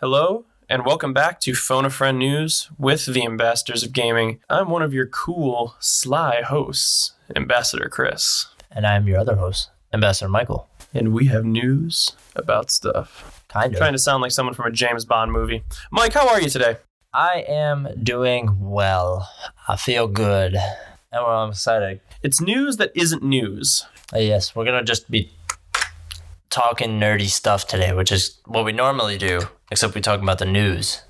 Hello, and welcome back to Phone a Friend News with the Ambassadors of Gaming. I'm one of your cool, sly hosts, Ambassador Chris. And I'm your other host, Ambassador Michael. And we have news about stuff. Kind of. Trying to sound like someone from a James Bond movie. Mike, how are you today? I am doing well. I feel good. And I'm excited. It's news that isn't news. Yes, we're going to just be talking nerdy stuff today, which is what we normally do, except we talk about the news.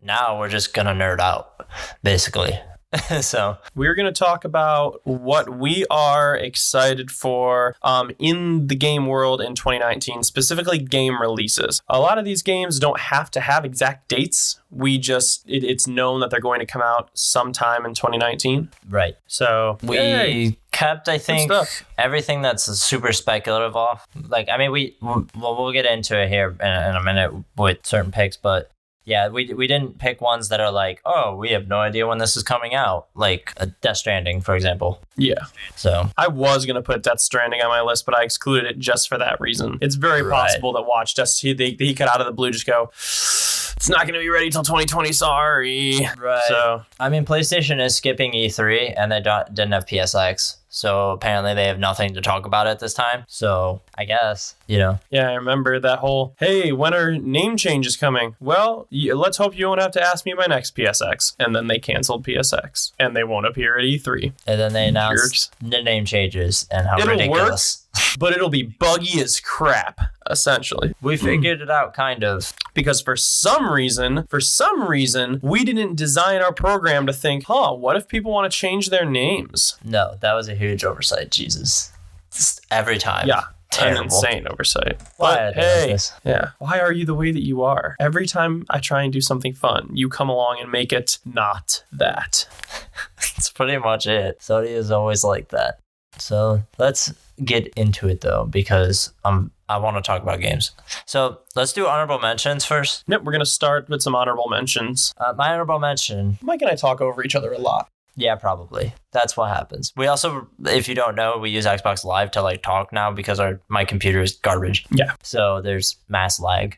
Now we're just going to nerd out, basically. So we're going to talk about what we are excited for in the game world in 2019, specifically game releases. A lot of these games don't have to have exact dates. It's known that they're going to come out sometime in 2019. Right. So we kept, I think, everything that's super speculative off. Like, I mean, we'll get into it here in a minute with certain picks, but yeah, we didn't pick ones that are like, oh, we have no idea when this is coming out, like a Death Stranding, for example. Yeah. So I was going to put Death Stranding on my list, but I excluded it just for that reason. It's very possible that Watch Does he could out of the blue just go, it's not going to be ready till 2020, sorry. Right. So I mean, PlayStation is skipping E3 and they didn't have PSX. So apparently they have nothing to talk about at this time. So I guess, Yeah, I remember that whole, hey, when are name changes coming? Well, let's hope you won't have to ask me my next PSX. And then they canceled PSX and they won't appear at E3. And then they announced the name changes and how ridiculous. But it'll be buggy as crap, essentially. We figured it out, kind of. Because for some reason, we didn't design our program to think, what if people want to change their names? No, that was a huge oversight, Jesus. Just every time. Yeah. Terrible. An insane oversight. But hey, why are you the way that you are? Every time I try and do something fun, you come along and make it not that. That's pretty much it. Sony is always like that. So let's get into it, though, because I want to talk about games. So let's do honorable mentions first. Yep, we're going to start with some honorable mentions. My honorable mention. Mike and I talk over each other a lot. Yeah, probably. That's what happens. We also, if you don't know, we use Xbox Live to talk now because my computer is garbage. Yeah. So there's mass lag.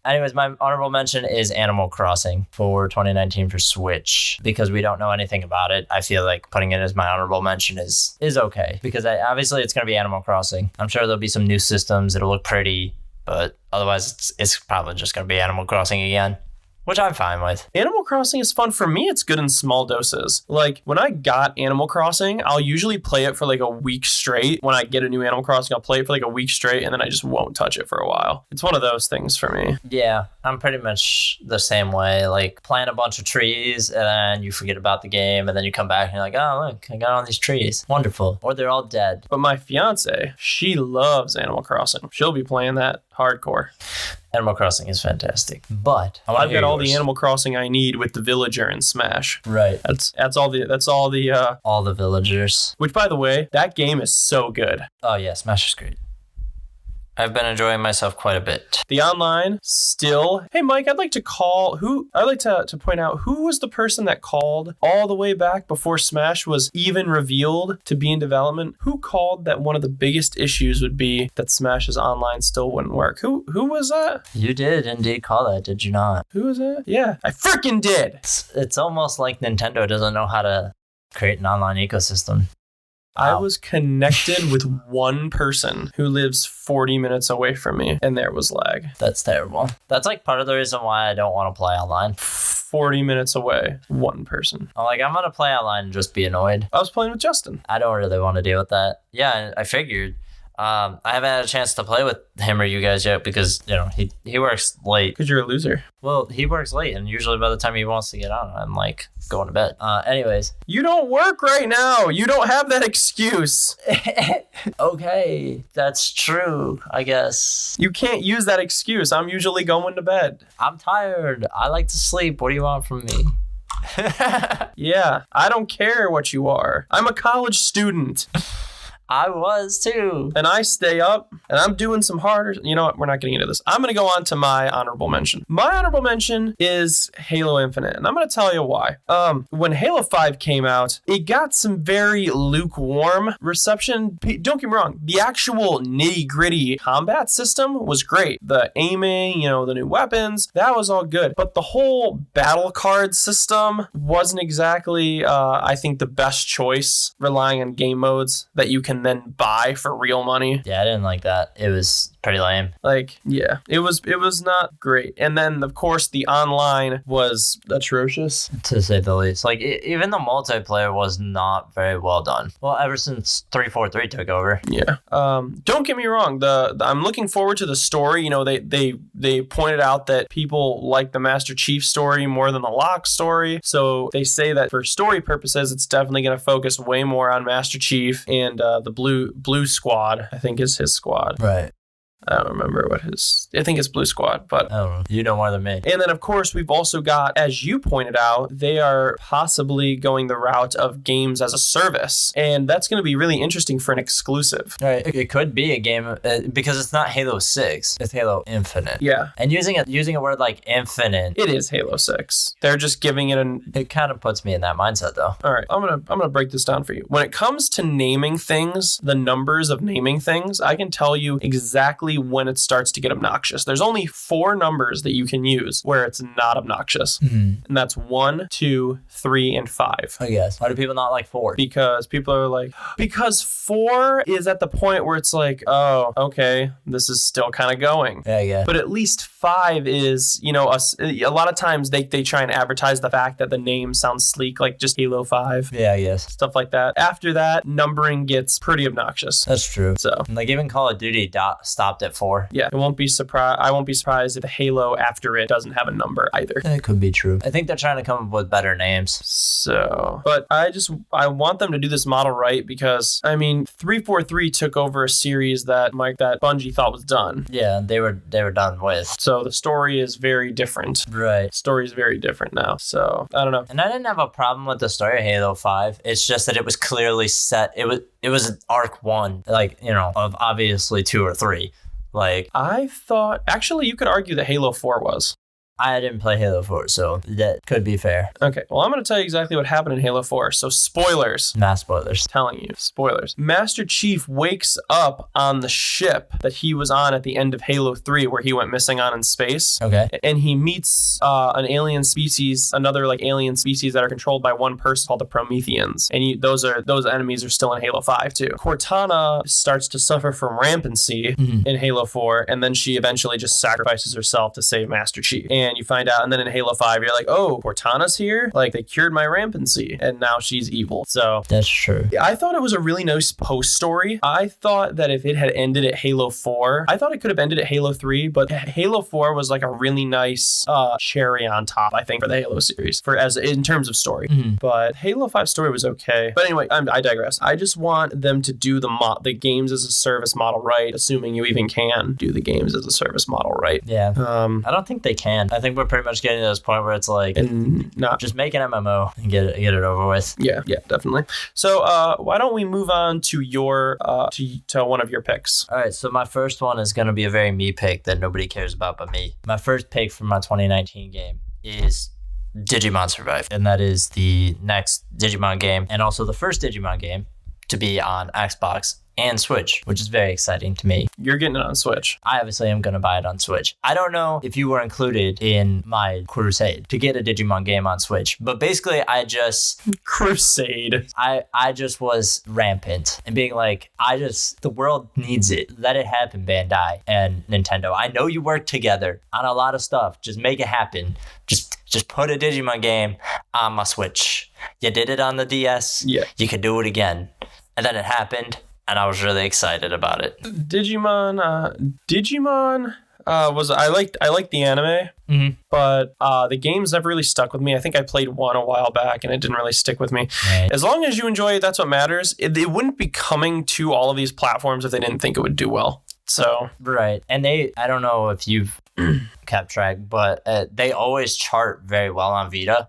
Anyways, my honorable mention is Animal Crossing for 2019 for Switch because we don't know anything about it. I feel like putting it as my honorable mention is okay because obviously it's going to be Animal Crossing. I'm sure there'll be some new systems. It'll look pretty, but otherwise it's probably just going to be Animal Crossing again. Which I'm fine with. Animal Crossing is fun. For me, it's good in small doses. Like, when I got Animal Crossing, I'll usually play it for a week straight. When I get a new Animal Crossing, I'll play it for a week straight, and then I just won't touch it for a while. It's one of those things for me. Yeah, I'm pretty much the same way. Plant a bunch of trees, and then you forget about the game, and then you come back, and you're like, oh, look, I got all these trees. Wonderful. Or they're all dead. But my fiance, she loves Animal Crossing. She'll be playing that hardcore. Animal Crossing is fantastic, but I've got all the Animal Crossing I need with the villager in Smash. Right. That's all the villagers. Which, by the way, that game is so good. Oh yeah, Smash is great. I've been enjoying myself quite a bit. The online still. Hey, Mike, I'd like to point out who was the person that called all the way back before Smash was even revealed to be in development. Who called that one of the biggest issues would be that Smash's online still wouldn't work? Who was that? You did indeed call that, did you not? Who was that? Yeah, I freaking did. It's almost like Nintendo doesn't know how to create an online ecosystem. I was connected with one person who lives 40 minutes away from me, and there was lag. That's terrible. That's part of the reason why I don't want to play online. 40 minutes away, one person. I'm going to play online and just be annoyed. I was playing with Justin. I don't really want to deal with that. Yeah, I figured. I haven't had a chance to play with him or you guys yet because, he works late. Because you're a loser. Well, he works late, and usually by the time he wants to get on, I'm going to bed. Anyways. You don't work right now. You don't have that excuse. Okay, that's true, I guess. You can't use that excuse. I'm usually going to bed. I'm tired. I like to sleep. What do you want from me? Yeah, I don't care what you are. I'm a college student. I was too. And I stay up and I'm doing some harder. You know what? We're not getting into this. I'm going to go on to my honorable mention. My honorable mention is Halo Infinite. And I'm going to tell you why. When Halo 5 came out, it got some very lukewarm reception. Don't get me wrong. The actual nitty gritty combat system was great. The aiming, the new weapons, that was all good. But the whole battle card system wasn't exactly, I think, the best choice, relying on game modes that you can then buy for real money. Yeah, I didn't like that. It was pretty lame. It was not great. And then, of course, the online was atrocious, to say the least. Even the multiplayer was not very well done. Well, ever since 343 took over. Yeah. Don't get me wrong. I'm looking forward to the story. They pointed out that people like the Master Chief story more than the Locke story. So they say that for story purposes, it's definitely going to focus way more on Master Chief and the Blue Squad, I think is his squad. Right. I don't remember I think it's Blue Squad, but I don't know. You know more than me. And then, of course, we've also got, as you pointed out, they are possibly going the route of games as a service. And that's going to be really interesting for an exclusive. Right. It could be a game because it's not Halo 6. It's Halo Infinite. Yeah. And using a word like infinite. It is Halo 6. They're just giving it It kind of puts me in that mindset, though. All right. I'm gonna break this down for you. When it comes to naming things, the numbers of naming things, I can tell you exactly when it starts to get obnoxious. There's only 4 numbers that you can use where it's not obnoxious. Mm-hmm. And that's 1, 2, 3, and 5. I guess. Why do people not like 4? Because people are like, because 4 is at the point where it's like, oh, okay, this is still kind of going. Yeah. But at least 5 is, a lot of times they try and advertise the fact that the name sounds sleek, like just Halo 5. Yeah, I guess. Stuff like that. After that, numbering gets pretty obnoxious. That's true. So, even Call of Duty stopped at 4. Yeah, I won't be surprised if the Halo after it doesn't have a number either. That could be true. I think they're trying to come up with better names. So, but I want them to do this model right because, 343 took over a series that Bungie thought was done. Yeah, they were done with. So the story is very different. Right. The story is very different now. So, I don't know. And I didn't have a problem with the story of Halo 5. It's just that it was clearly set. It was arc 1, of obviously 2 or 3. I thought, actually, you could argue that Halo 4 was. I didn't play Halo 4, so that could be fair. Okay, well, I'm going to tell you exactly what happened in Halo 4. So, spoilers. Mass spoilers. Telling you, spoilers. Master Chief wakes up on the ship that he was on at the end of Halo 3, where he went missing on in space. Okay. And he meets an alien species, another alien species that are controlled by one person called the Prometheans. And those enemies are still in Halo 5 too. Cortana starts to suffer from rampancy in Halo 4, and then she eventually just sacrifices herself to save Master Chief. And you find out, and then in Halo 5, you're like, oh, Cortana's here? They cured my rampancy, and now she's evil. So that's true. I thought it was a really nice post story. I thought that if it had ended at Halo 4, I thought it could have ended at Halo 3, but Halo 4 was a really nice cherry on top, I think, for the Halo series, in terms of story. Mm-hmm. But Halo 5 story was okay. But anyway, I digress. I just want them to do the games as a service model right, assuming you even can do the games as a service model right. Yeah. I don't think they can. I think we're pretty much getting to this point where it's just make an MMO and get it over with. Yeah, definitely. So why don't we move on to your to one of your picks? All right, so my first one is going to be a very me pick that nobody cares about but me. My first pick for my 2019 game is Digimon Survive, and that is the next Digimon game and also the first Digimon game to be on Xbox and Switch, which is very exciting to me. You're getting it on Switch. I obviously am going to buy it on Switch. I don't know if you were included in my crusade to get a Digimon game on Switch, but basically I just... Crusade. I just was rampant and being like, the world needs it. Let it happen, Bandai and Nintendo. I know you work together on a lot of stuff. Just make it happen. Just put a Digimon game on my Switch. You did it on the DS. Yeah. You could do it again. And then it happened. And I was really excited about it. Digimon was I liked the anime, but the games never really stuck with me. I think I played one a while back, and it didn't really stick with me. Right. As long as you enjoy it, that's what matters. It wouldn't be coming to all of these platforms if they didn't think it would do well. So right, and I don't know if you've kept track, but they always chart very well on Vita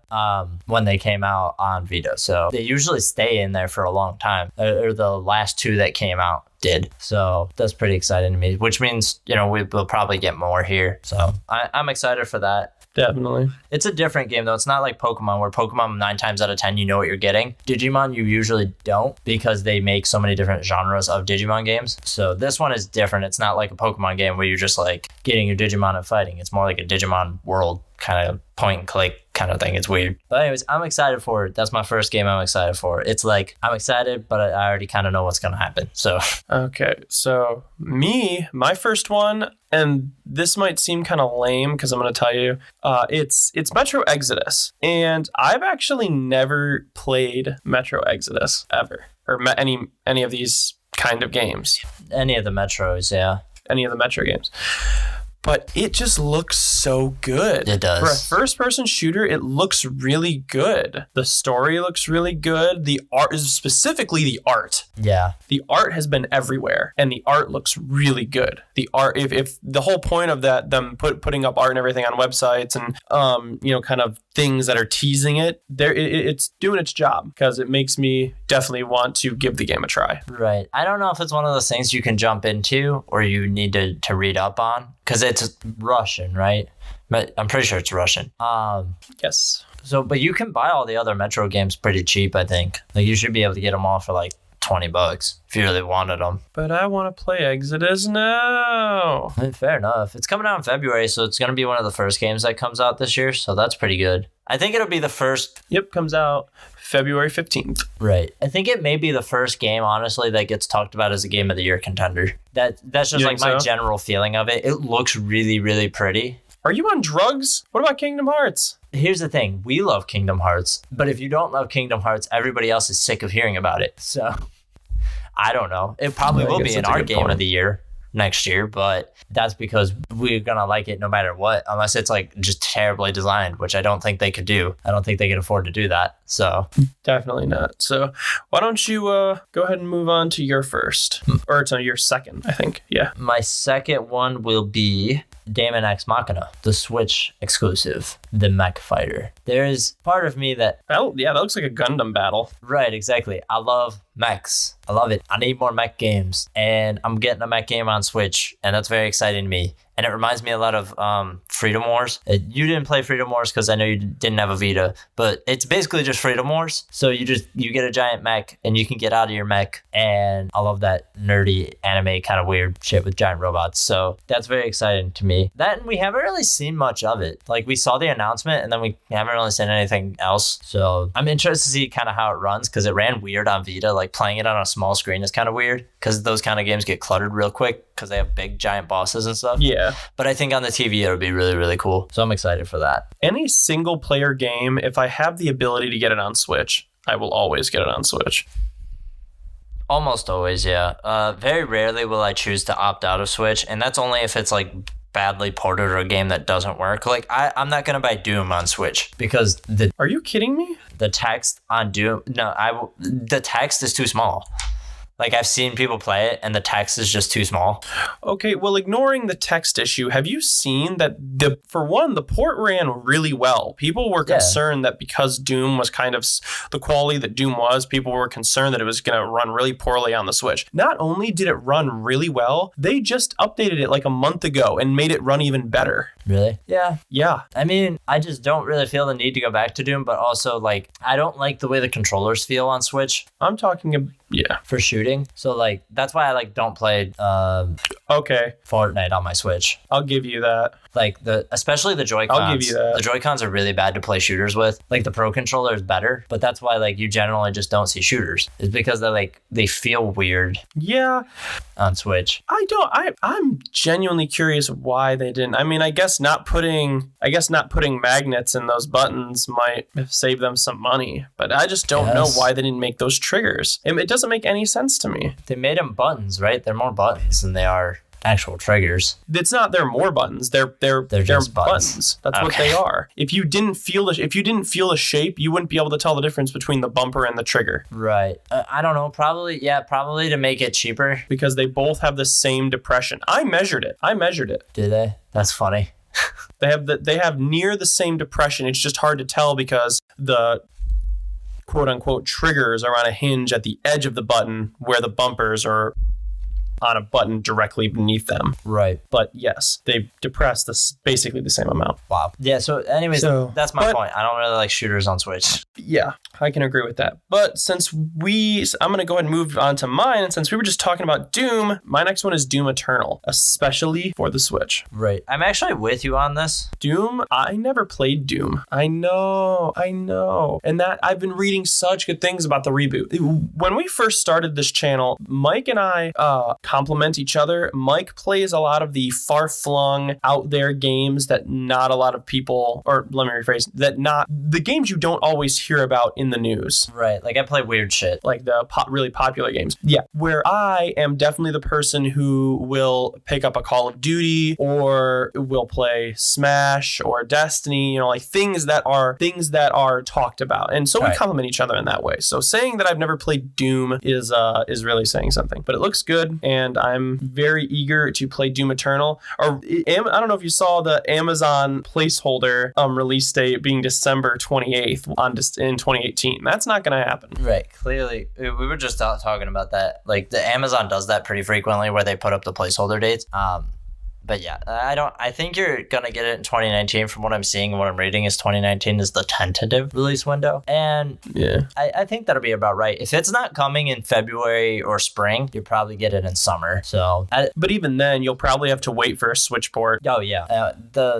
when they came out on Vita. So they usually stay in there for a long time, or the last two that came out did. So that's pretty exciting to me, which means, we will probably get more here. So I'm excited for that. Definitely. It's a different game, though. It's not like Pokemon, where Pokemon 9 times out of 10, you know what you're getting. Digimon, you usually don't, because they make so many different genres of Digimon games. So this one is different. It's not like a Pokemon game where you're just like getting your Digimon and fighting. It's more like a Digimon world kind of point and click kind of thing. It's weird. But anyways, I'm excited for it. That's my first game I'm excited for. It's like, I'm excited, but I already kind of know what's going to happen. So. Okay. So my first one, and this might seem kind of lame because I'm going to tell you, it's Metro Exodus. And I've actually never played Metro Exodus ever, or any of these kind of games. Any of the Metros, yeah. Any of the Metro games. But it just looks so good. It does. For a first-person shooter, it looks really good. The story looks really good. The art, specifically the art. Yeah. The art has been everywhere, and the art looks really good. The art, if the whole point of that, them putting up art and everything on websites and kind of things that are teasing it, it's doing its job, because it makes me definitely want to give the game a try. Right. I don't know if it's one of those things you can jump into or you need to read up on, because it's Russian, right? I'm pretty sure it's Russian. Yes. So, but you can buy all the other Metro games pretty cheap, I think. Like, you should be able to get them all for like $20 if you really wanted them. But I want to play Exodus now. Fair enough. It's coming out in February, so it's going to be one of the first games that comes out this year. So that's pretty good. I think it'll be the first. Yep, comes out February 15th. Right. I think it may be the first game, honestly, that gets talked about as a Game of the Year contender. That's just like my general feeling of it. It looks really, really pretty. Are you on drugs? What about Kingdom Hearts? Here's the thing. We love Kingdom Hearts, but if you don't love Kingdom Hearts, everybody else is sick of hearing about it. So I don't know. It probably will be in our Game of the Year next year, but that's because we're gonna like it no matter what, unless it's like just terribly designed, which I don't think they could do. I don't think they can afford to do that. So definitely not. So why don't you go ahead and move on to your first, or to your second, I think. Yeah. My second one will be Daemon X Machina, the Switch exclusive, the mech fighter. There is part of me that that looks like a Gundam battle. Right, exactly. I love mechs. I love it. I need more mech games, and I'm getting a mech game on Switch, and that's very exciting to me. And it reminds me a lot of Freedom Wars. You didn't play Freedom Wars because I know you didn't have a Vita, but it's basically just Freedom Wars. So you get a giant mech and you can get out of your mech. And I love that nerdy anime kind of weird shit with giant robots. So that's very exciting to me. That, and we haven't really seen much of it. Like, we saw the announcement and then we haven't really seen anything else. So I'm interested to see kind of how it runs, because it ran weird on Vita. Like, playing it on a small screen is kind of weird, because those kind of games get cluttered real quick because they have big giant bosses and stuff. Yeah. But I think on the TV, it'll be really, really cool. So I'm excited for that. Any single player game, if I have the ability to get it on Switch, I will always get it on Switch. Almost always, yeah. Very rarely will I choose to opt out of Switch, and that's only if it's like badly ported or a game that doesn't work. Like, I'm not going to buy Doom on Switch because Are you kidding me? The text on Doom, the text is too small. Like, I've seen people play it and the text is just too small. Okay, well, ignoring the text issue, have you seen that the port ran really well? People were concerned that because Doom was kind of the quality that Doom was, people were concerned that it was going to run really poorly on the Switch. Not only did it run really well, they just updated it like a month ago and made it run even better. Really? Yeah. Yeah. I mean, I just don't really feel the need to go back to Doom, but also, like, I don't like the way the controllers feel on Switch. I'm talking for shooting. So, like, that's why I don't play Fortnite on my Switch. I'll give you that. Like, especially the Joy-Cons. I'll give you that. The Joy-Cons are really bad to play shooters with. Like, the Pro Controller is better, but that's why, like, you generally just don't see shooters. It's because they feel weird. Yeah. On Switch. I'm genuinely curious why they didn't. I mean, I guess not putting magnets in those buttons might have saved them some money, but I just don't know why they didn't make those triggers. It doesn't make any sense to me. They made them buttons, right? They're more buttons than they are actual triggers. It's not. They're more buttons. They're just buttons. That's what they are. If you didn't feel the shape, you wouldn't be able to tell the difference between the bumper and the trigger. Right. I don't know. Probably to make it cheaper, because they both have the same depression. I measured it. Did they? That's funny. They have near the same depression. It's just hard to tell because the quote unquote triggers are on a hinge at the edge of the button where the bumpers are on a button directly beneath them. Right. But yes, they depress this basically the same amount. Wow. Yeah, so anyways, that's my point. I don't really like shooters on Switch. Yeah, I can agree with that. But since I'm going to go ahead and move on to mine. And since we were just talking about Doom, my next one is Doom Eternal, especially for the Switch. Right. I'm actually with you on this. Doom, I never played Doom. I know. And that I've been reading such good things about the reboot. When we first started this channel, Mike and I complement each other. Mike plays a lot of the far-flung, out-there games that not a lot of people, or let me rephrase, the games you don't always hear about in the news. Right, like I play weird shit. Like the really popular games. Yeah, where I am definitely the person who will pick up a Call of Duty or will play Smash or Destiny, like things that are talked about. And so we complement each other in that way. So saying that I've never played Doom is really saying something. But it looks good, and I'm very eager to play Doom Eternal. Or I don't know if you saw the Amazon placeholder release date being December 28th in 2018. That's not going to happen. Right. Clearly, we were just talking about that. Like the Amazon does that pretty frequently, where they put up the placeholder dates. But yeah, I think you're going to get it in 2019. From what I'm seeing and what I'm reading is 2019 is the tentative release window. And yeah, I think that'll be about right. If it's not coming in February or spring, you'll probably get it in summer. So, but even then, you'll probably have to wait for a Switch port. Oh yeah.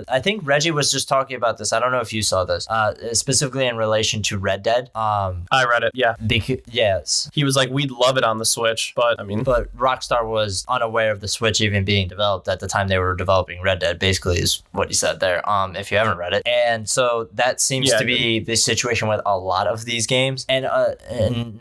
I think Reggie was just talking about this. I don't know if you saw this, specifically in relation to Red Dead. I read it. Yeah. Yes. He was like, we'd love it on the Switch, but Rockstar was unaware of the Switch even being developed at the time they were developing Red Dead, basically, is what he said there, if you haven't read it. And so that seems to be the situation with a lot of these games. And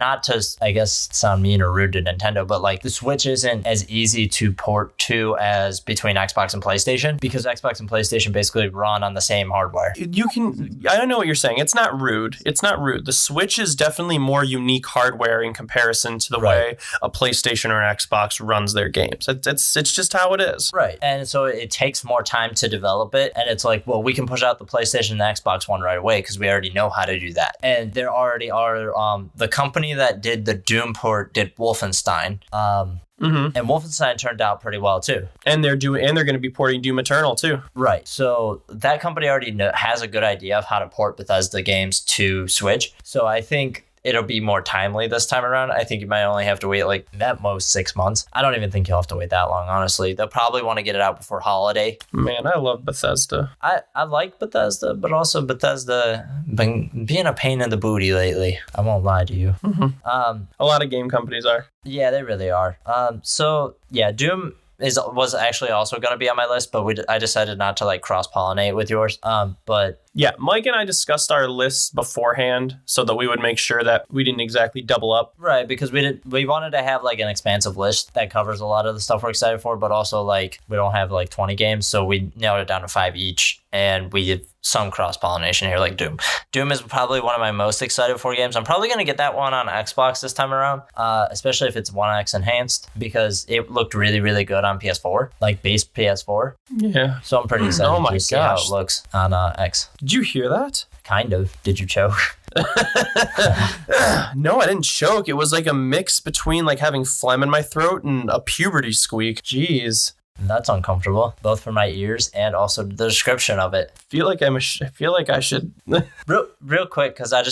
not to, I guess, sound mean or rude to Nintendo, but like the Switch isn't as easy to port to as between Xbox and PlayStation, because Xbox and PlayStation basically run on the same hardware. I don't know what you're saying. It's not rude. The Switch is definitely more unique hardware in comparison to the way a PlayStation or an Xbox runs their games. It's just how it is. Right. And so it takes more time to develop it. And it's like, well, we can push out the PlayStation and the Xbox one right away because we already know how to do that. And there already are, the company that did the Doom port did Wolfenstein. And Wolfenstein turned out pretty well too. And they're going to be porting Doom Eternal too. Right. So that company already has a good idea of how to port Bethesda games to Switch. So I think it'll be more timely this time around. I think you might only have to wait like at most 6 months. I don't even think you'll have to wait that long, honestly. They'll probably want to get it out before holiday. Man, I love Bethesda. I like Bethesda, but also Bethesda been being a pain in the booty lately. I won't lie to you. A lot of game companies are. Yeah, they really are. So yeah, Doom was actually also going to be on my list, but I decided not to like cross-pollinate with yours. But yeah, Mike and I discussed our lists beforehand so that we would make sure that we didn't exactly double up. Right, because we wanted to have like an expansive list that covers a lot of the stuff we're excited for, but also like we don't have like 20 games, so we narrowed it down to 5 each, and we did some cross-pollination here, like Doom. Doom is probably one of my most excited for games. I'm probably going to get that one on Xbox this time around, especially if it's 1X enhanced, because it looked really, really good on PS4, like base PS4. Yeah. So I'm pretty excited to see how it looks on X. Did you hear that? Kind of. Did you choke? No, I didn't choke. It was like a mix between like having phlegm in my throat and a puberty squeak. Jeez. That's uncomfortable, both for my ears and also the description of it. I feel like I should. real quick, because I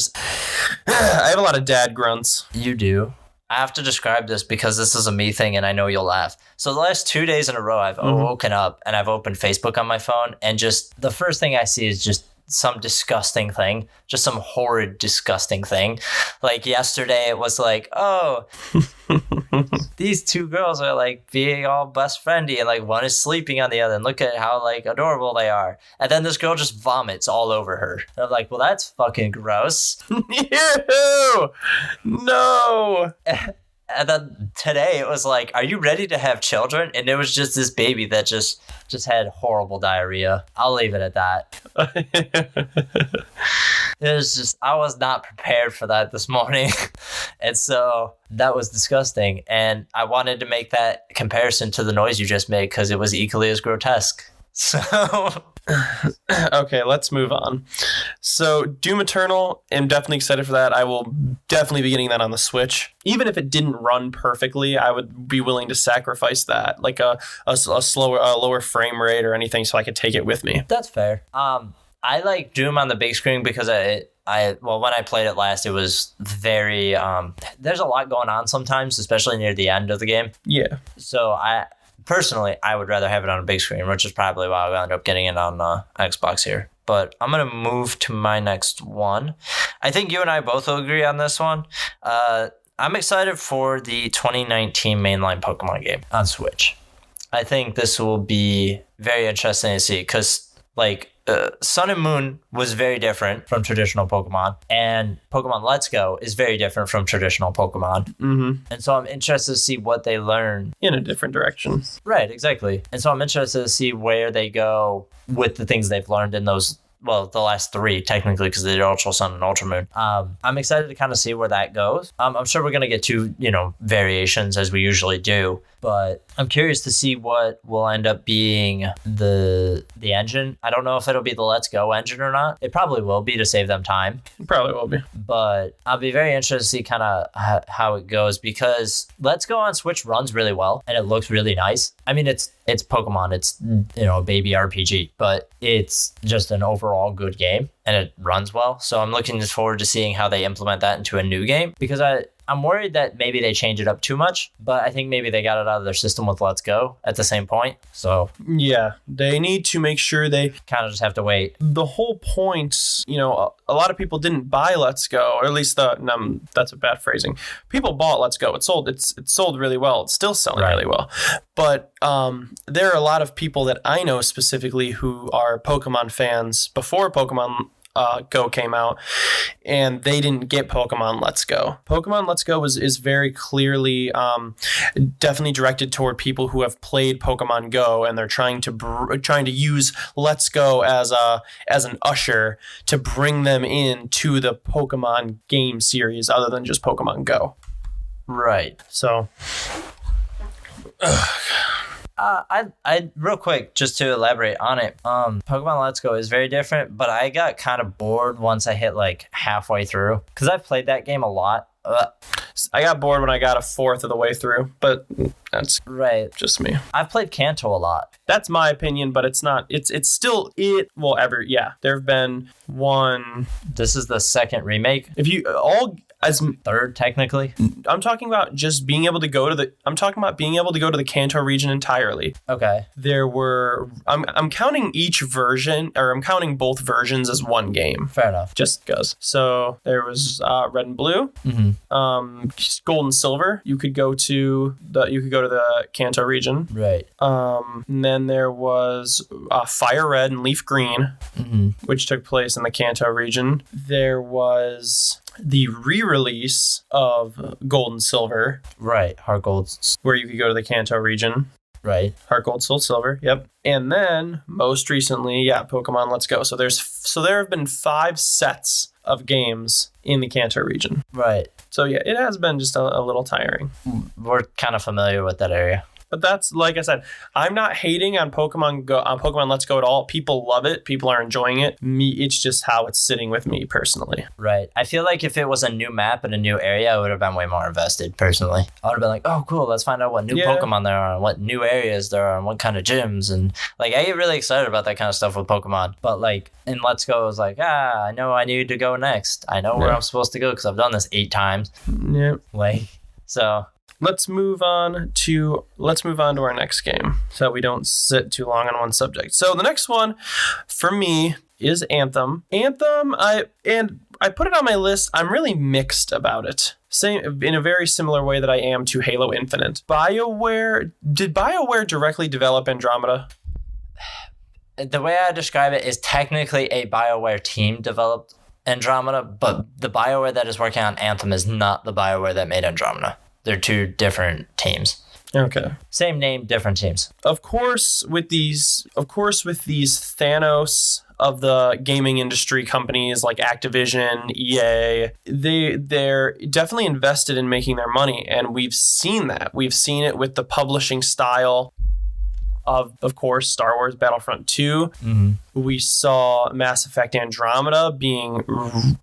have a lot of dad grunts. You do. I have to describe this because this is a me thing and I know you'll laugh. So the last 2 days in a row, I've woken up and I've opened Facebook on my phone, and just the first thing I see is just some disgusting thing, just some horrid, disgusting thing. Like yesterday, it was like, oh, these two girls are like being all best friendly, and like one is sleeping on the other, and look at how like adorable they are. And then this girl just vomits all over her. And I'm like, well, that's fucking gross. Ew! No. And then today it was like, are you ready to have children? And it was just this baby that just had horrible diarrhea. I'll leave it at that. It was just, I was not prepared for that this morning. And so that was disgusting. And I wanted to make that comparison to the noise you just made because it was equally as grotesque. So Okay, let's move on. So Doom Eternal, I'm definitely excited for that. I will definitely be getting that on the Switch. Even if it didn't run perfectly, I would be willing to sacrifice that, like a lower frame rate or anything, so I could take it with me. That's fair. I like Doom on the big screen because when I played it last, it was very there's a lot going on sometimes, especially near the end of the game. Yeah. So personally, I would rather have it on a big screen, which is probably why I'll end up getting it on Xbox here. But I'm going to move to my next one. I think you and I both will agree on this one. I'm excited for the 2019 mainline Pokemon game on Switch. I think this will be very interesting to see because, Sun and Moon was very different from traditional Pokemon, and Pokemon Let's Go is very different from traditional Pokemon. Mm-hmm. And so I'm interested to see what they learn. In a different direction. Right, exactly. And so I'm interested to see where they go with the things they've learned in those, the last three, technically, because they did Ultra Sun and Ultra Moon. I'm excited to kind of see where that goes. I'm sure we're going to get two, variations as we usually do. But I'm curious to see what will end up being the engine. I don't know if it'll be the Let's Go engine or not. It probably will be to save them time. It probably will be. But I'll be very interested to see kind of how it goes because Let's Go on Switch runs really well and it looks really nice. I mean, it's Pokemon. It's, a baby RPG, but it's just an overall good game and it runs well. So I'm looking forward to seeing how they implement that into a new game because I'm worried that maybe they change it up too much, but I think maybe they got it out of their system with Let's Go at the same point. So yeah, they need to make sure they kind of just have to wait. The whole point, a lot of people didn't buy Let's Go, or at least that's a bad phrasing. People bought Let's Go. It sold really well. It's still selling really well. But there are a lot of people that I know specifically who are Pokemon fans before Pokemon Go came out, and they didn't get Pokemon Let's Go. Pokemon Let's Go is very clearly definitely directed toward people who have played Pokemon Go, and they're trying to use Let's Go as an usher to bring them into the Pokemon game series other than just Pokemon Go. Right. So I real quick, just to elaborate on it, Pokemon Let's Go is very different, but I got kind of bored once I hit halfway through because I've played that game a lot. I got bored when I got a fourth of the way through, but that's right. Just me. I've played Kanto a lot. That's my opinion, but it's not. It's still it. Well, there have been one. This is the second remake. If you all. As third, technically. I'm talking about just being able to go to the Kanto region entirely. Okay. There were I'm counting each version, or I'm counting both versions as one game. Fair enough. Just because. So there was Red and Blue, Gold and Silver. You could go to the Kanto region. Right. And then there was Fire Red and Leaf Green, which took place in the Kanto region. There was the re-release of Gold and Silver. Right. Heart Gold. Where you could go to the Kanto region. Right. Heart Gold, Soul Silver. Yep. And then most recently, Pokemon Let's Go. So there have been 5 sets of games in the Kanto region. Right. So yeah, it has been just a little tiring. We're kind of familiar with that area. But that's, like I said, I'm not hating on Pokemon Let's Go at all. People love it. People are enjoying it. It's just how it's sitting with me personally. Right. I feel like if it was a new map and a new area, I would have been way more invested personally. I would have been like, oh, cool. Let's find out what new Pokemon there are and what new areas there are and what kind of gyms. And I get really excited about that kind of stuff with Pokemon. But in Let's Go, it was like, I know I need to go next. I know where I'm supposed to go because I've done this 8 times. Yeah. So... Let's move on to our next game so we don't sit too long on one subject. So the next one for me is Anthem. Anthem, I put it on my list. I'm really mixed about it. Same in a very similar way that I am to Halo Infinite. Did BioWare directly develop Andromeda? The way I describe it is technically a BioWare team developed Andromeda, but the BioWare that is working on Anthem is not the BioWare that made Andromeda. They're 2 different teams. Okay. Same name, different teams. Of course, with these Thanos of the gaming industry companies like Activision, EA, they're definitely invested in making their money, and we've seen that. We've seen it with the publishing style of course, Star Wars Battlefront 2. Mm-hmm. We saw Mass Effect Andromeda being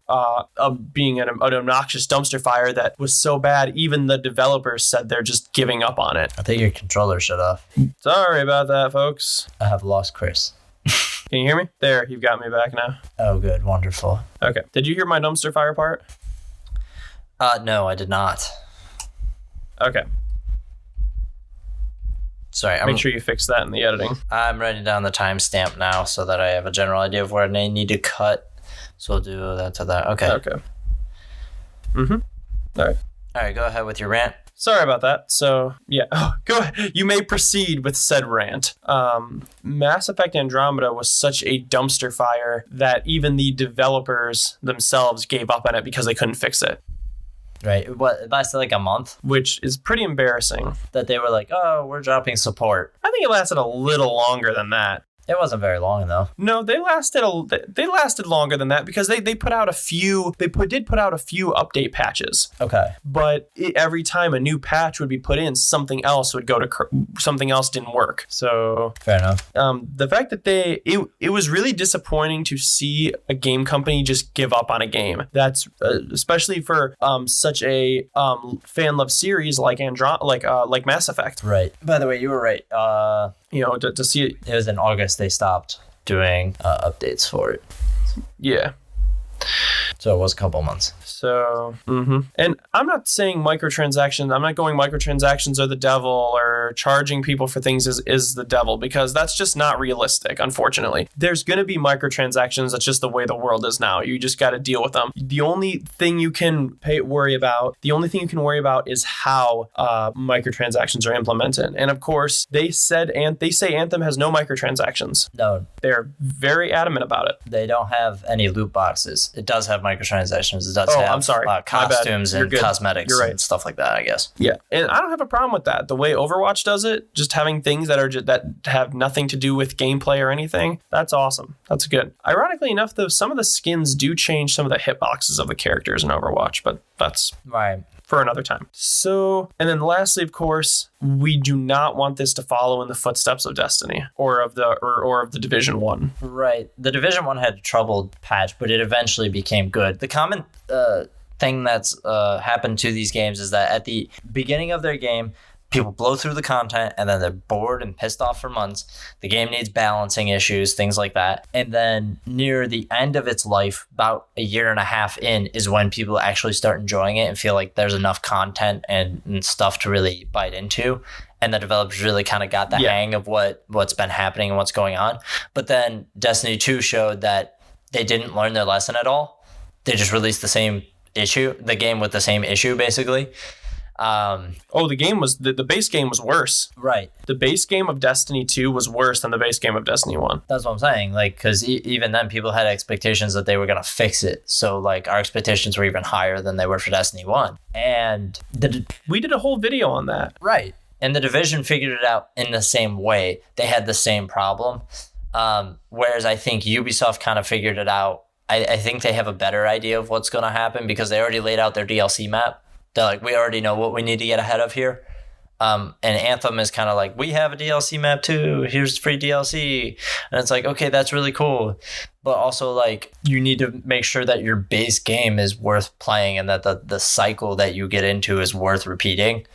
an obnoxious dumpster fire that was so bad, even the developers said they're just giving up on it. I think your controller shut off. Sorry about that, folks. I have lost Chris. Can you hear me? There, you've got me back now. Oh, good. Wonderful. Okay. Did you hear my dumpster fire part? No, I did not. Okay. Sorry. Make sure you fix that in the editing. I'm writing down the timestamp now so that I have a general idea of where I need to cut. So we'll do that to that. Okay. Okay. Mm-hmm. All right. All right, go ahead with your rant. Sorry about that. So, yeah. Oh, go ahead. You may proceed with said rant. Mass Effect Andromeda was such a dumpster fire that even the developers themselves gave up on it because they couldn't fix it. Right. It lasted like a month? Which is pretty embarrassing. That they were like, oh, we're dropping support. I think it lasted a little longer than that. It wasn't very long though. No, they lasted longer than that because they put out a few. They did put out a few update patches. Okay. But every time a new patch would be put in, something else would something else didn't work. So fair enough. The fact that it was really disappointing to see a game company just give up on a game. That's especially for such a fan loved series like Mass Effect. Right. By the way, you were right. To see it. It was in August they stopped doing updates for it. Yeah. So it was a couple months. So, and I'm not saying microtransactions. I'm not going microtransactions are the devil or charging people for things is the devil, because that's just not realistic, unfortunately. There's going to be microtransactions. That's just the way the world is now. You just got to deal with them. The only thing you can worry about is how microtransactions are implemented. And of course, they say Anthem has no microtransactions. No. They're very adamant about it. They don't have any loot boxes. It does have microtransactions. It does have I'm sorry. Costumes and good. cosmetics You're right. and stuff like that, I guess. Yeah, and I don't have a problem with that. The way Overwatch does it, just having things that have nothing to do with gameplay or anything, that's awesome. That's good. Ironically enough, though, some of the skins do change some of the hitboxes of the characters in Overwatch, but that's right for another time. So, and then lastly, of course, we do not want this to follow in the footsteps of Destiny or of the Division 1. Right. The Division 1 had a troubled patch, but it eventually became good. The common thing that's happened to these games is that at the beginning of their game, people blow through the content and then they're bored and pissed off for months. The game needs balancing issues, things like that. And then near the end of its life, about a year and a half in, is when people actually start enjoying it and feel like there's enough content and stuff to really bite into. And the developers really kind of got the hang of what's been happening and what's going on. But then Destiny 2 showed that they didn't learn their lesson at all. They just released the game with the same issue, basically. The game was the base game was worse. Right. The base game of Destiny 2 was worse than the base game of Destiny 1. That's what I'm saying. Like, because even then people had expectations that they were going to fix it. So like our expectations were even higher than they were for Destiny 1. And we did a whole video on that. Right. And the Division figured it out in the same way. They had the same problem. Whereas I think Ubisoft kind of figured it out. I think they have a better idea of what's going to happen because they already laid out their DLC map. They're like, we already know what we need to get ahead of here. And Anthem is kind of like, we have a DLC map too. Here's free DLC. And it's like, okay, that's really cool. But also like, you need to make sure that your base game is worth playing and that the cycle that you get into is worth repeating.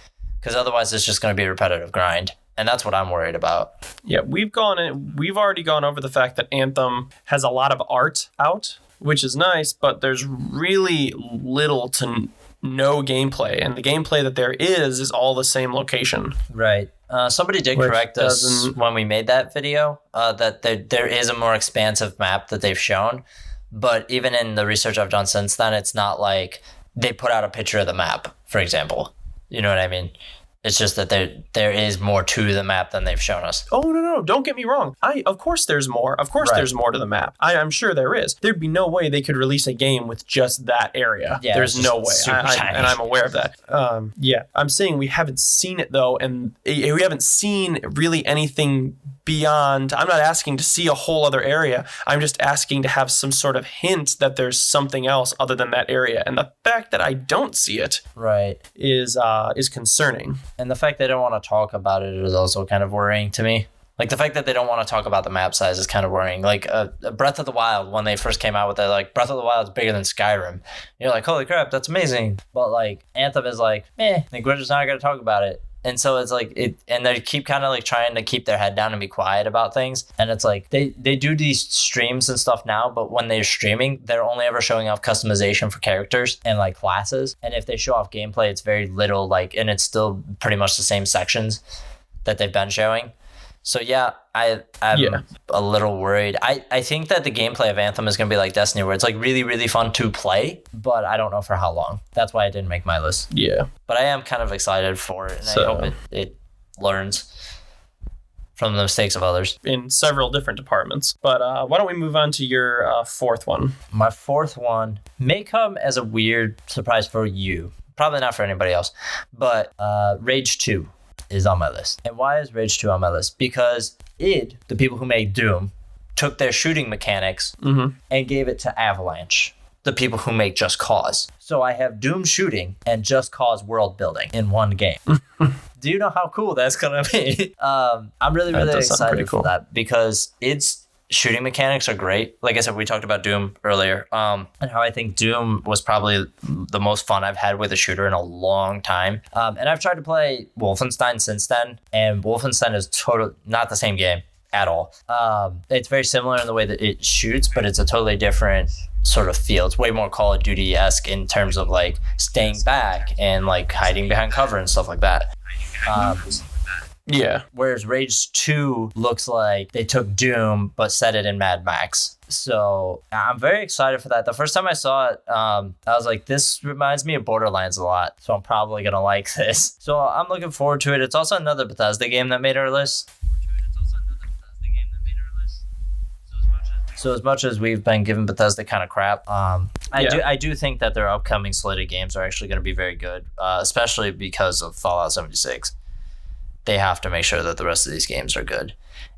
Because otherwise it's just going to be a repetitive grind. And that's what I'm worried about. Yeah, we've already gone over the fact that Anthem has a lot of art out, which is nice, but there's really little to no gameplay, and the gameplay that there is all the same location. Right. Somebody did correct us when we made that video that there is a more expansive map that they've shown, but even in the research I've done since then, it's not like they put out a picture of the map, for example. You know what I mean? It's just that there is more to the map than they've shown us. Oh, no. Don't get me wrong. Of course there's more. Of course there's more to the map. I'm sure there is. There'd be no way they could release a game with just that area. Yeah, there's no way. And I'm aware of that. I'm saying we haven't seen it, though, and we haven't seen really anything beyond. I'm not asking to see a whole other area. I'm just asking to have some sort of hint that there's something else other than that area. And the fact that I don't see it is concerning. And the fact they don't want to talk about it is also kind of worrying to me. Like the fact that they don't want to talk about the map size is kind of worrying. Like Breath of the Wild, when they first came out with it, like Breath of the Wild is bigger than Skyrim. You're like, holy crap, that's amazing. But like Anthem is like, like we're just not going to talk about it. And so it's like and they keep kind of like trying to keep their head down and be quiet about things. And it's like they do these streams and stuff now, but when they're streaming, they're only ever showing off customization for characters and like classes. And if they show off gameplay, it's very little, like, and it's still pretty much the same sections that they've been showing. So yeah, I'm a little worried. I think that the gameplay of Anthem is going to be like Destiny, where it's like really, really fun to play, but I don't know for how long. That's why it didn't make my list. Yeah. But I am kind of excited for it, and I hope it learns from the mistakes of others. In several different departments. But why don't we move on to your fourth one? My fourth one may come as a weird surprise for you. Probably not for anybody else. But Rage 2 is on my list. And why is Rage 2 on my list? Because id, the people who made Doom, took their shooting mechanics and gave it to Avalanche, the people who make Just Cause. So I have Doom shooting and Just Cause world building in one game. Do you know how cool that's gonna be? I'm really excited for that, because its shooting mechanics are great. Like I said, we talked about Doom earlier, and how I think Doom was probably the most fun I've had with a shooter in a long time. And I've tried to play Wolfenstein since then, and Wolfenstein is totally not the same game at all. It's very similar in the way that it shoots, but it's a totally different sort of feel. It's way more Call of Duty-esque in terms of like staying back and like hiding behind cover and stuff like that. Yeah. Whereas Rage 2 looks like they took Doom but set it in Mad Max. So I'm very excited for that. The first time I saw it, I was like, this reminds me of Borderlands a lot. So I'm probably going to like this. So I'm looking forward to it. It's also another Bethesda game that made our list. So as much as we've been giving Bethesda kind of crap, I do think that their upcoming slate of games are actually going to be very good, especially because of Fallout 76. They have to make sure that the rest of these games are good.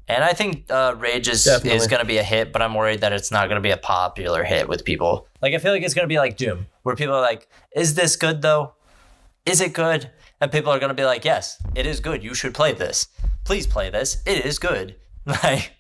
And I think Rage is going to be a hit, but I'm worried that it's not going to be a popular hit with people. Like, I feel like it's going to be like Doom, where people are like, is this good though? Is it good? And people are going to be like, yes, it is good. You should play this. Please play this. It is good. Like,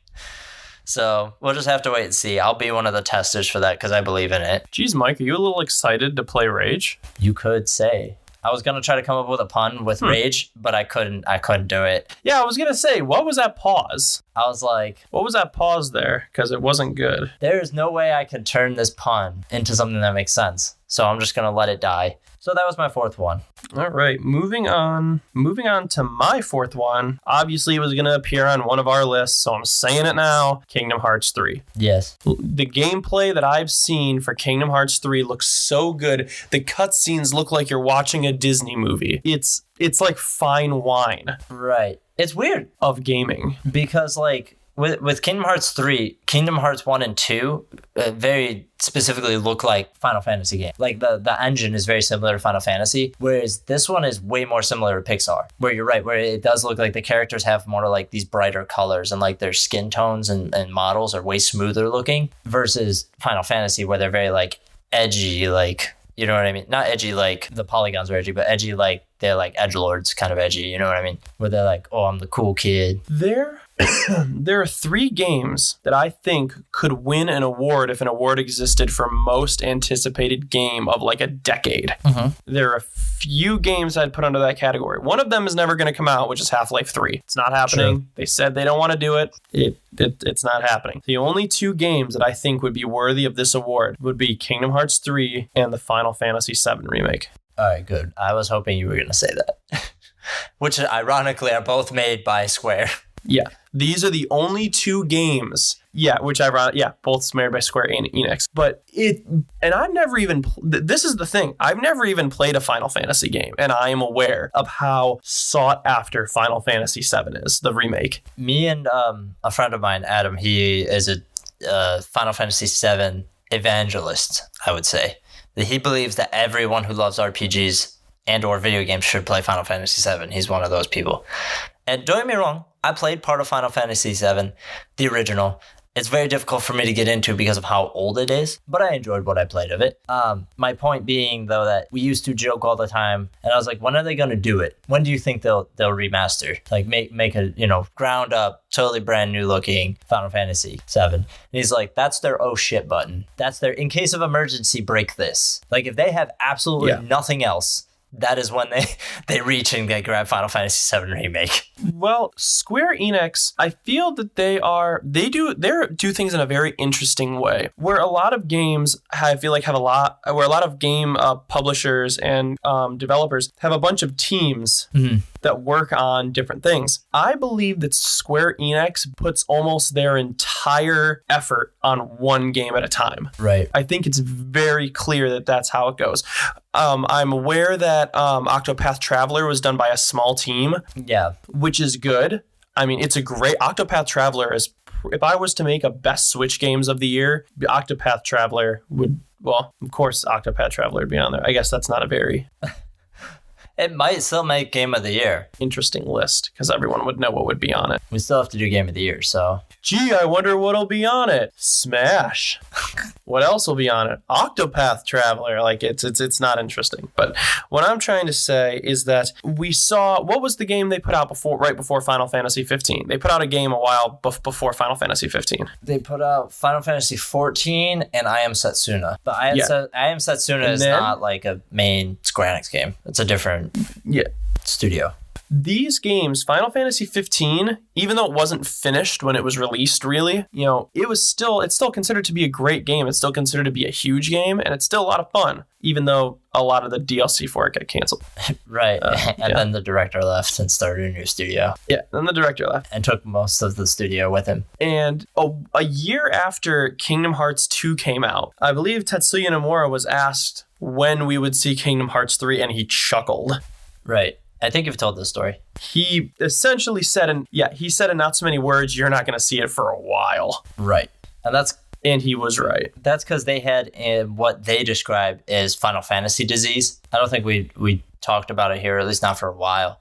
so we'll just have to wait and see. I'll be one of the testers for that because I believe in it. Geez, Mike, are you a little excited to play Rage? You could say. I was going to try to come up with a pun with Rage, but I couldn't do it. Yeah, I was going to say, what was that pause? I was like, what was that pause there? Because it wasn't good. There is no way I can turn this pun into something that makes sense. So I'm just going to let it die. So that was my fourth one. All right, moving on to my fourth one. Obviously, it was going to appear on one of our lists, so I'm saying it now. Kingdom Hearts 3. Yes. The gameplay that I've seen for Kingdom Hearts 3 looks so good. The cutscenes look like you're watching a Disney movie. It's like fine wine. Right. It's weird. Of gaming. Because like with Kingdom Hearts 3, Kingdom Hearts 1 and 2 very specifically look like Final Fantasy game. Like the engine is very similar to Final Fantasy, whereas this one is way more similar to Pixar, where you're right, where it does look like the characters have more like these brighter colors and like their skin tones and models are way smoother looking versus Final Fantasy, where they're very like edgy, like, you know what I mean? Not edgy like the polygons are edgy, but edgy like they're like edgelords kind of edgy, you know what I mean? Where they're like, oh, I'm the cool kid. There are 3 games that I think could win an award if an award existed for most anticipated game of like a decade. There are a few games I'd put under that category. One of them is never going to come out, which is Half-Life 3. It's not happening. True. They said they don't want to do it. It's not happening. The only 2 games that I think would be worthy of this award would be Kingdom Hearts 3 and the Final Fantasy VII Remake. All right, good. I was hoping you were going to say that. Which ironically are both made by Square. Yeah. These are the only 2 games. Yeah, both made by Square and Enix. But I've never even, this is the thing, I've never even played a Final Fantasy game, and I am aware of how sought after Final Fantasy VII is, the remake. Me and a friend of mine, Adam, he is a Final Fantasy VII evangelist, I would say. He believes that everyone who loves RPGs and or video games should play Final Fantasy VII. He's one of those people. And don't get me wrong, I played part of Final Fantasy VII, the original, It's very difficult for me to get into because of how old it is, but I enjoyed what I played of it. My point being, though, that we used to joke all the time, and I was like, when are they going to do it? When do you think they'll remaster? Like make a, ground up, totally brand new looking Final Fantasy 7. And he's like, that's their oh shit button. That's their in case of emergency, break this. Like if they have absolutely nothing else, that is when they reach and they grab Final Fantasy VII Remake. Well, Square Enix, I feel that they do things in a very interesting way. Where a lot of games, where a lot of game publishers and developers have a bunch of teams that work on different things. I believe that Square Enix puts almost their entire effort on one game at a time. Right. I think it's very clear that that's how it goes. I'm aware that Octopath Traveler was done by a small team. Yeah. Which is good. I mean, it's a great... Octopath Traveler is... If I was to make a best Switch games of the year, Octopath Traveler would... Well, of course, Octopath Traveler would be on there. I guess that's not a very... It might still make Game of the Year. Interesting list, because everyone would know what would be on it. We still have to do Game of the Year, so... Gee, I wonder what'll be on it. Smash. What else will be on it? Octopath Traveler. Like, it's not interesting. But what I'm trying to say is that we saw... What was the game they put out right before Final Fantasy 15? They put out a game a while before Final Fantasy 15. They put out Final Fantasy 14 and I Am Setsuna. But I Am Setsuna is not like a main Square Enix game. It's a different studio. These games, Final Fantasy 15, even though it wasn't finished when it was released, really, it's still considered to be a great game. It's still considered to be a huge game, and it's still a lot of fun, even though a lot of the DLC for it got canceled. Right. Then the director left and started a new studio. Yeah, then the director left. And took most of the studio with him. And a year after Kingdom Hearts 2 came out, I believe Tetsuya Nomura was asked when we would see Kingdom Hearts 3, and he chuckled. Right. I think you've told this story. He essentially said, in not so many words, you're not going to see it for a while. Right. And he was right. That's because they had what they describe as Final Fantasy disease. I don't think we talked about it here, at least not for a while.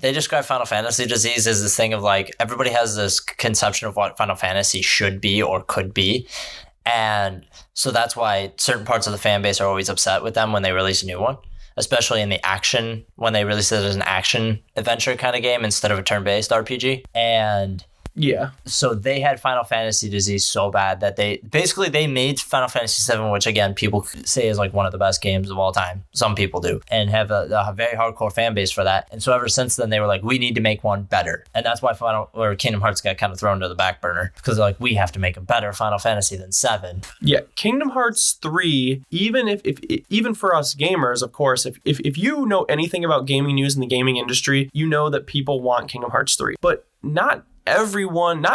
They describe Final Fantasy disease as this thing of like, everybody has this conception of what Final Fantasy should be or could be. And so that's why certain parts of the fan base are always upset with them when they release a new one. Especially in the action, when they release it as an action adventure kind of game instead of a turn-based RPG. And yeah, so they had Final Fantasy disease so bad that they made Final Fantasy VII, which again, people say is like one of the best games of all time. Some people do, and have a very hardcore fan base for that. And so ever since then, they were like, we need to make one better. And that's why Kingdom Hearts got kind of thrown to the back burner, because they're like, we have to make a better Final Fantasy than 7. Yeah, Kingdom Hearts 3, even for us gamers, of course, if you know anything about gaming news in the gaming industry, you know that people want Kingdom Hearts 3. But not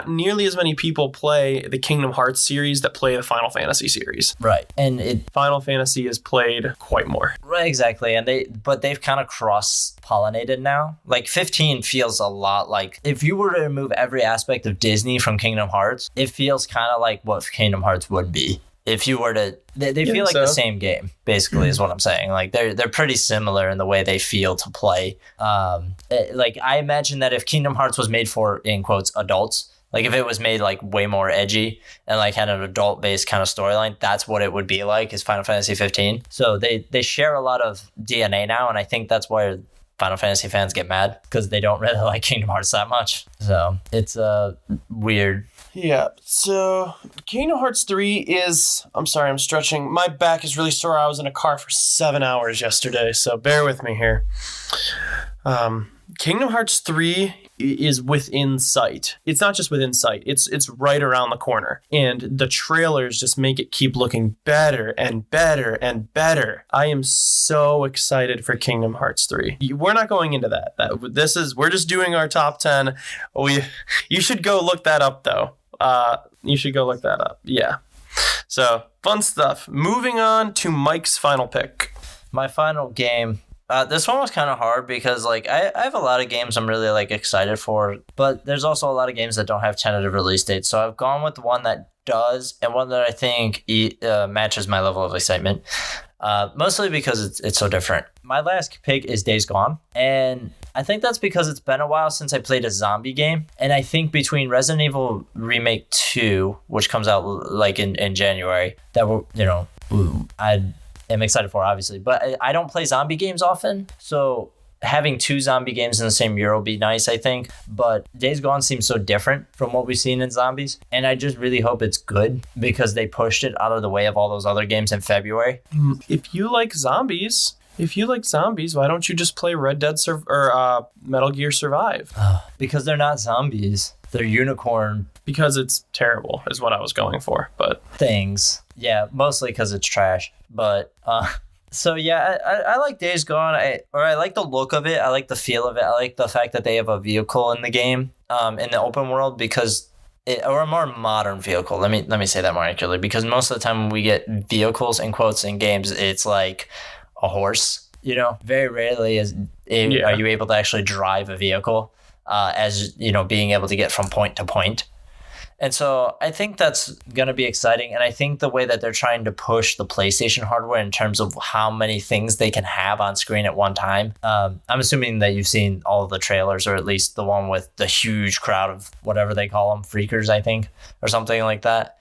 nearly as many people play the Kingdom Hearts series that play the Final Fantasy series. Right. And Final Fantasy is played quite more. Right, exactly. And they've kind of cross-pollinated now. Like 15 feels a lot like, if you were to remove every aspect of Disney from Kingdom Hearts, it feels kind of like what Kingdom Hearts would be. If you were to, they feel like the same game, basically, is what I'm saying. Like they're pretty similar in the way they feel to play. Like I imagine that if Kingdom Hearts was made for, in quotes, adults, like if it was made like way more edgy and like had an adult based kind of storyline, that's what it would be like, is Final Fantasy 15. So they share a lot of DNA now, and I think that's why Final Fantasy fans get mad, because they don't really like Kingdom Hearts that much. So it's weird. Yeah, so Kingdom Hearts 3 is... I'm sorry, I'm stretching. My back is really sore. I was in a car for 7 hours yesterday, so bear with me here. Kingdom Hearts 3 is within sight. It's not just within sight. It's right around the corner. And the trailers just make it keep looking better and better and better. I am so excited for Kingdom Hearts 3. We're not going into that. We're just doing our top 10. You should go look that up, though. You should go look that up. Yeah. So, fun stuff. Moving on to Mike's final pick. My final game. This one was kind of hard because like I have a lot of games I'm really like excited for, but there's also a lot of games that don't have tentative release dates. So I've gone with the one that does, and one that I think matches my level of excitement. Mostly because it's so different. My last pick is Days Gone, and I think that's because it's been a while since I played a zombie game. And I think between Resident Evil Remake 2, which comes out like in January, that I am excited for, obviously. But I don't play zombie games often, so having 2 zombie games in the same year will be nice, I think. But Days Gone seems so different from what we've seen in zombies. And I just really hope it's good because they pushed it out of the way of all those other games in February. If you like zombies, why don't you just play Red Dead or Metal Gear Survive? Because they're not zombies. They're unicorn. Because it's terrible is what I was going for. But things. Yeah, mostly because it's trash. But so yeah, I like Days Gone. I like the look of it. I like the feel of it. I like the fact that they have a vehicle in the game, in the open world, because or a more modern vehicle. Let me say that more accurately, because most of the time when we get vehicles in quotes in games, it's like a horse. Very rarely are you able to actually drive a vehicle, as being able to get from point to point. And so I think that's going to be exciting. And I think the way that they're trying to push the PlayStation hardware in terms of how many things they can have on screen at one time. I'm assuming that you've seen all of the trailers, or at least the one with the huge crowd of whatever they call them, freakers, I think, or something like that.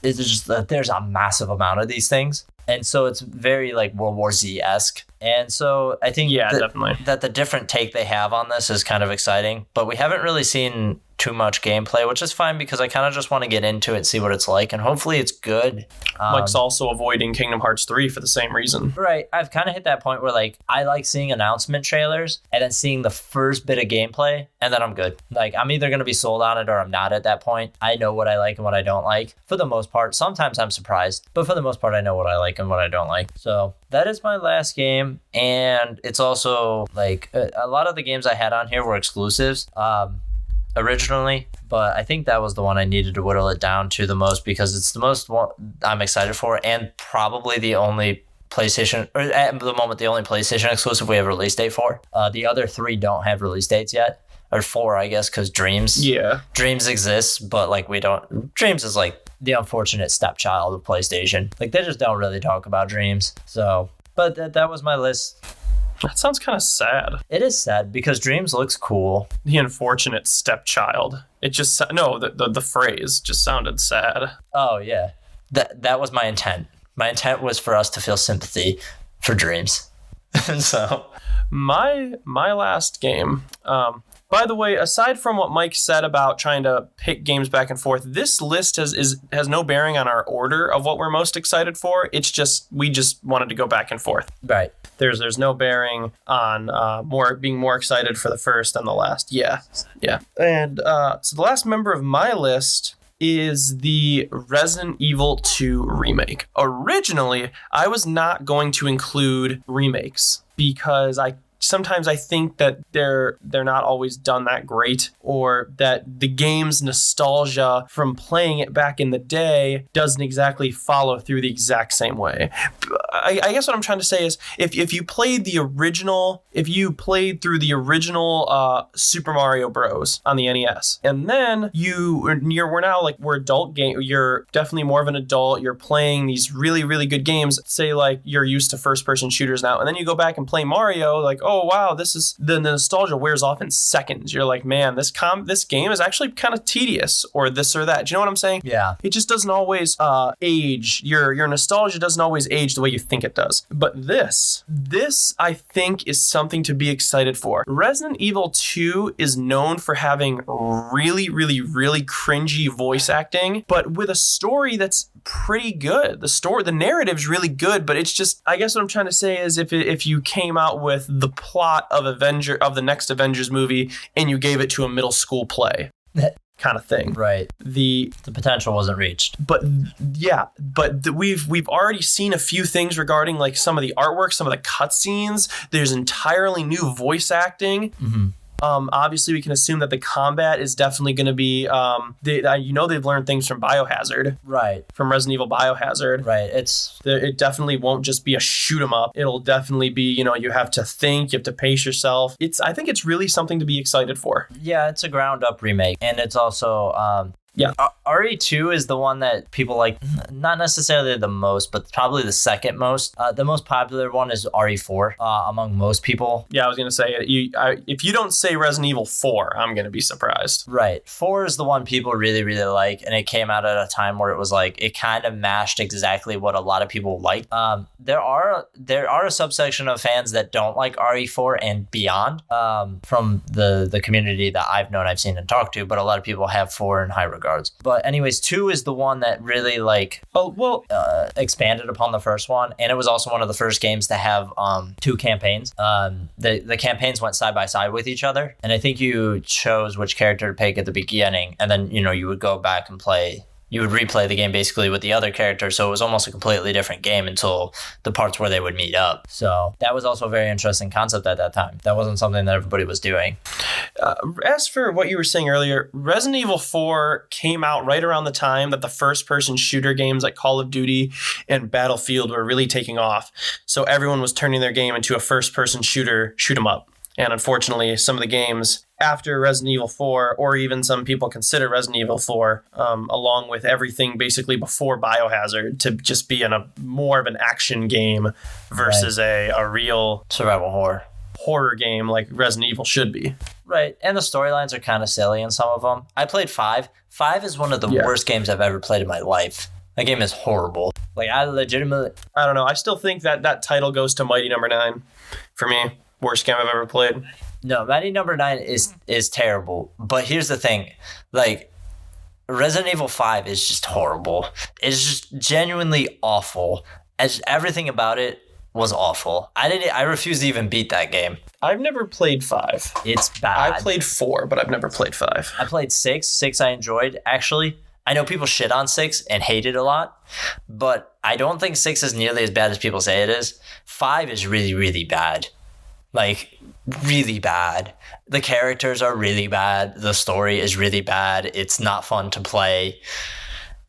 It's just that there's a massive amount of these things. And so it's very like World War Z-esque. And so I think definitely, that the different take they have on this is kind of exciting. But we haven't really seen too much gameplay, which is fine because I kind of just want to get into it, see what it's like, and hopefully it's good. Mike's also avoiding Kingdom Hearts 3 for the same reason. Right. I've kind of hit that point where like I like seeing announcement trailers and then seeing the first bit of gameplay, and then I'm good. Like I'm either going to be sold on it or I'm not at that point. I know what I like and what I don't like for the most part. Sometimes I'm surprised, but for the most part, I know what I like and what I don't like. So that is my last game. And it's also like a lot of the games I had on here were exclusives. Originally, but I think that was the one I needed to whittle it down to the most because it's the most one I'm excited for, and probably the only PlayStation, or at the moment, the only PlayStation exclusive we have a release date for. The other 3 don't have release dates yet, or 4, I guess, because Dreams exists, but like we don't. Dreams is like the unfortunate stepchild of PlayStation. Like they just don't really talk about Dreams. So, but that was my list. That sounds kind of sad. It is sad because Dreams looks cool. The unfortunate stepchild. It just the phrase just sounded sad. Oh yeah, that was my intent. My intent was for us to feel sympathy for Dreams. And so my last game. By the way, aside from what Mike said about trying to pick games back and forth, this list has no bearing on our order of what we're most excited for. It's just we just wanted to go back and forth. Right. There's no bearing on being more excited for the first than the last. Yeah. And so the last member of my list is the Resident Evil 2 remake. Originally, I was not going to include remakes because sometimes I think that they're not always done that great, or that the game's nostalgia from playing it back in the day doesn't exactly follow through the exact same way. I guess what I'm trying to say is if you played through the original Super Mario Bros. On the NES, and then we're now like we're adult game, you're definitely more of an adult, you're playing these really, really good games, say like you're used to first person shooters now, and then you go back and play Mario, like, oh wow, this is the nostalgia wears off in seconds. You're like, man, this game is actually kind of tedious, or this or that. Do you know what I'm saying? Yeah. It just doesn't always age. Your nostalgia doesn't always age the way you think it does. But this I think is something to be excited for. Resident Evil 2 is known for having really, really, really cringy voice acting, but with a story that's pretty good. The narrative's really good, but it's just, I guess what I'm trying to say is if you came out with the plot of the next Avengers movie and you gave it to a middle school play kind of thing. Right. The potential wasn't reached. But yeah, we've already seen a few things regarding like some of the artwork, some of the cutscenes. There's entirely new voice acting. Mm-hmm. Obviously, we can assume that the combat is definitely going to be, they've learned things from Biohazard. Right. From Resident Evil Biohazard. Right. It definitely won't just be a shoot 'em up. It'll definitely be, you have to think, you have to pace yourself. I think it's really something to be excited for. Yeah, it's a ground up remake. And it's also, Yeah. RE2 is the one that people like, not necessarily the most, but probably the second most. The most popular one is RE4 among most people. Yeah, I was going to say, if you don't say Resident Evil 4, I'm going to be surprised. Right. 4 is the one people really, really like, and it came out at a time where it was like, it kind of mashed exactly what a lot of people like. There are a subsection of fans that don't like RE4 and beyond from the community that I've known, I've seen, and talked to, but a lot of people have 4 in high regards. But anyways, 2 is the one that really expanded upon the first one, and it was also one of the first games to have 2 campaigns. The campaigns went side by side with each other, and I think you chose which character to pick at the beginning, and then you would go back and play. You would replay the game basically with the other character, so it was almost a completely different game until the parts where they would meet up. So that was also a very interesting concept at that time. That wasn't something that everybody was doing. As for what you were saying earlier, Resident Evil 4 came out right around the time that the first-person shooter games like Call of Duty and Battlefield were really taking off. So everyone was turning their game into a first-person shooter, shoot 'em up. And unfortunately, some of the games after Resident Evil 4, or even some people consider Resident Evil 4, along with everything basically before Biohazard, to just be in a more of an action game versus a real survival horror game like Resident Evil should be. Right, and the storylines are kind of silly in some of them. I played 5. 5 is one of the worst games I've ever played in my life. That game is horrible. Like, I don't know. I still think that title goes to Mighty Number 9 for me. Worst game I've ever played. No, Mighty Number 9 is terrible. But here's the thing. Like, Resident Evil 5 is just horrible. It's just genuinely awful. Everything about it was awful. I refuse to even beat that game. I've never played 5. It's bad. I played 4, but I've never played 5. I played 6. 6 I enjoyed, actually. I know people shit on 6 and hate it a lot, but I don't think 6 is nearly as bad as people say it is. 5 is really, really bad. Like, really bad. The characters are really bad. The story is really bad. It's not fun to play.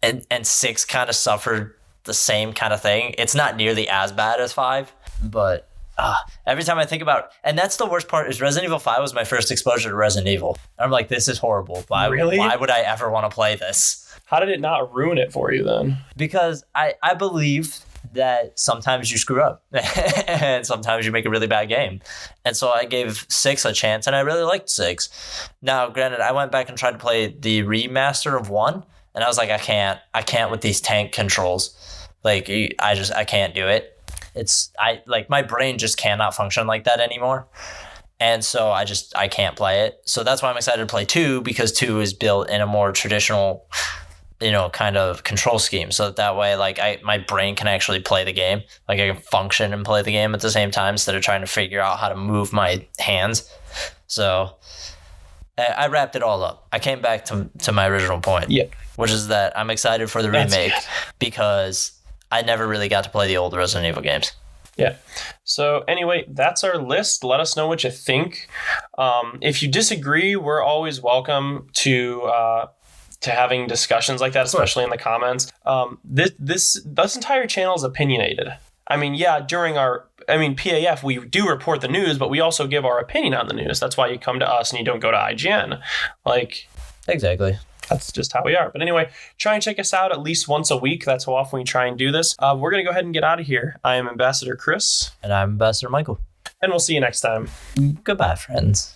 And 6 kind of suffered the same kind of thing. It's not nearly as bad as 5, but every time I think about, and that's the worst part, is Resident Evil 5 was my first exposure to Resident Evil. I'm like, this is horrible. Why would I ever want to play this? How did it not ruin it for you then? Because I believe that sometimes you screw up and sometimes you make a really bad game. And so I gave 6 a chance, and I really liked 6. Now, granted, I went back and tried to play the remaster of 1, and I was like, I can't with these tank controls. Like, I can't do it. My brain just cannot function like that anymore. And so I can't play it. So that's why I'm excited to play 2, because 2 is built in a more traditional, kind of control scheme. So that way, like, my brain can actually play the game. Like, I can function and play the game at the same time instead of trying to figure out how to move my hands. So I wrapped it all up. I came back to my original point, which is that I'm excited for the remake because I never really got to play the old Resident Evil games. Yeah. So anyway, that's our list. Let us know what you think. If you disagree, we're always welcome to having discussions like that, especially in the comments. This entire channel is opinionated. I mean, during PAF, we do report the news, but we also give our opinion on the news. That's why you come to us and you don't go to IGN. Exactly. That's just how we are. But anyway, try and check us out at least once a week. That's how often we try and do this. We're going to go ahead and get out of here. I am Ambassador Chris. And I'm Ambassador Michael. And we'll see you next time. Goodbye, friends.